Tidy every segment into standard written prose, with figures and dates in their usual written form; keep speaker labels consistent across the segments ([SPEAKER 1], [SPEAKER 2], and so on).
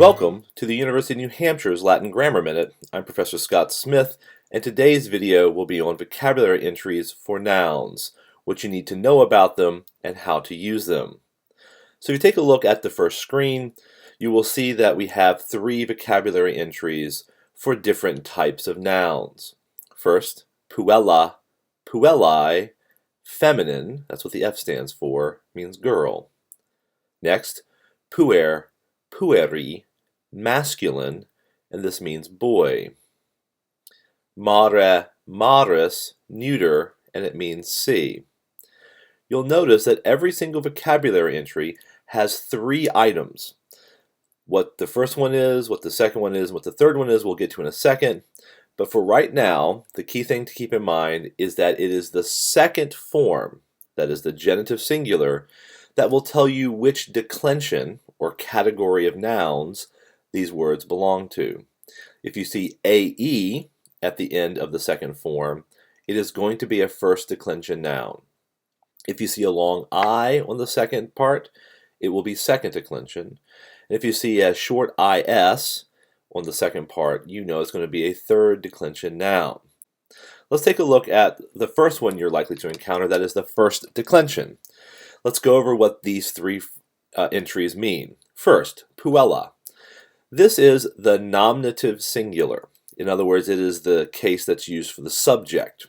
[SPEAKER 1] Welcome to the University of New Hampshire's Latin Grammar Minute. I'm Professor Scott Smith, and today's video will be on vocabulary entries for nouns, what you need to know about them, and how to use them. So if you take a look at the first screen, you will see that we have three vocabulary entries for different types of nouns. First, puella, puellae, feminine, that's what the F stands for, means girl. Next, puer, pueri, masculine, and this means boy. Mare, maris, neuter, and it means sea. You'll notice that every single vocabulary entry has three items. What the first one is, what the second one is, what the third one is, we'll get to in a second. But for right now, the key thing to keep in mind is that it is the second form, that is the genitive singular, that will tell you which declension, or category of nouns, these words belong to. If you see AE at the end of the second form, it is going to be a first declension noun. If you see a long I on the second part, it will be second declension. And if you see a short IS on the second part, you know it's going to be a third declension noun. Let's take a look at the first one you're likely to encounter, that is the first declension. Let's go over what these three entries mean. First, puella. This is the nominative singular. In other words, it is the case that's used for the subject.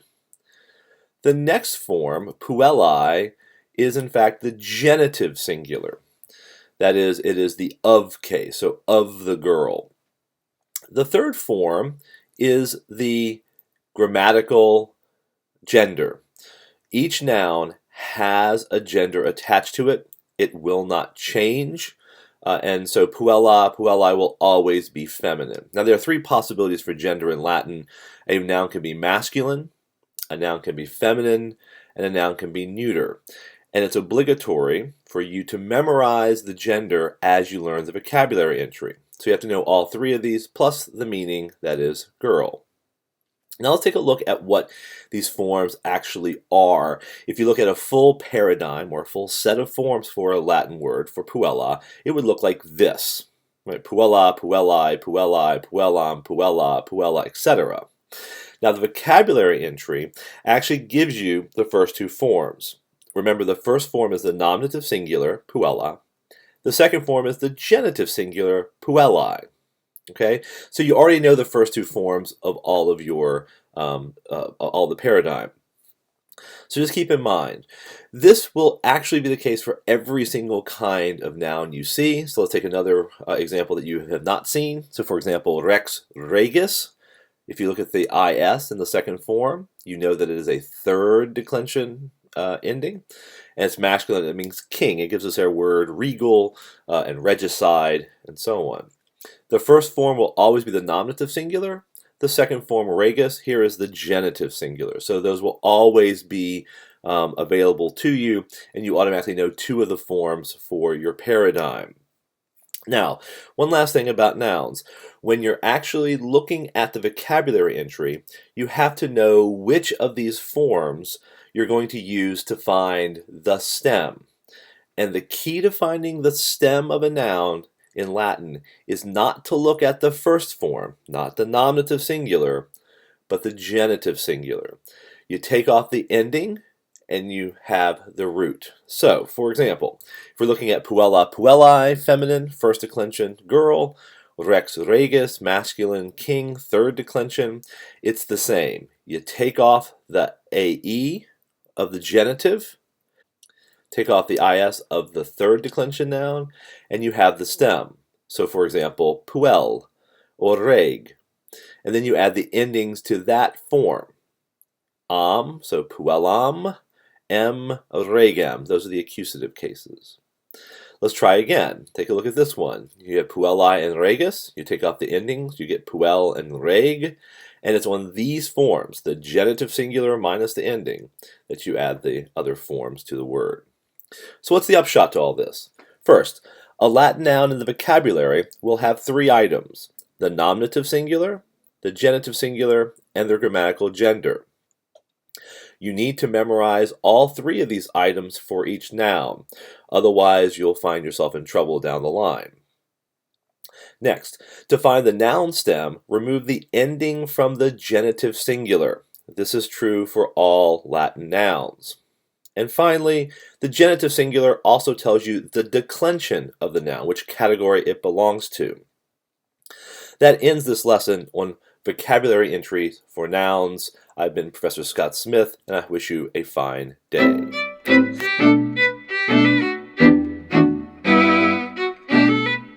[SPEAKER 1] The next form, puellae, is in fact the genitive singular. That is, it is the of case, so of the girl. The third form is the grammatical gender. Each noun has a gender attached to it. It will not change. And so puella, puellae will always be feminine. Now there are three possibilities for gender in Latin. A noun can be masculine, a noun can be feminine, and a noun can be neuter. And it's obligatory for you to memorize the gender as you learn the vocabulary entry. So you have to know all three of these plus the meaning, that is girl. Now let's take a look at what these forms actually are. If you look at a full paradigm or a full set of forms for a Latin word for puella, it would look like this. Right? Puella, puellae, puellae, puellam, puella, puella, etc. Now the vocabulary entry actually gives you the first two forms. Remember, the first form is the nominative singular, puella. The second form is the genitive singular, puellae. Okay, so you already know the first two forms of all of your all the paradigm. So just keep in mind, this will actually be the case for every single kind of noun you see. So let's take another example that you have not seen. So for example, rex regis. If you look at the is in the second form, you know that it is a third declension ending, and it's masculine. It means king. It gives us our word regal and regicide and so on. The first form will always be the nominative singular. The second form, regis, here is the genitive singular. So those will always be available to you, and you automatically know two of the forms for your paradigm. Now, one last thing about nouns. When you're actually looking at the vocabulary entry, you have to know which of these forms you're going to use to find the stem. And the key to finding the stem of a noun in Latin is not to look at the first form, not the nominative singular, but the genitive singular. You take off the ending and you have the root. So, for example, if we're looking at puella, puellae, feminine, first declension, girl, rex regis, masculine, king, third declension, it's the same. You take off the AE of the genitive, take off the IS of the third declension noun, and you have the stem. So for example, puel or reg. And then you add the endings to that form. So puellam, regem. Those are the accusative cases. Let's try again. Take a look at this one. You have puellae and regis. You take off the endings, you get puel and reg. And it's on these forms, the genitive singular minus the ending, that you add the other forms to the word. So what's the upshot to all this? First, a Latin noun in the vocabulary will have three items: the nominative singular, the genitive singular, and their grammatical gender. You need to memorize all three of these items for each noun. Otherwise, you'll find yourself in trouble down the line. Next, to find the noun stem, remove the ending from the genitive singular. This is true for all Latin nouns. And finally, the genitive singular also tells you the declension of the noun, which category it belongs to. That ends this lesson on vocabulary entries for nouns. I've been Professor Scott Smith, and I wish you a fine day.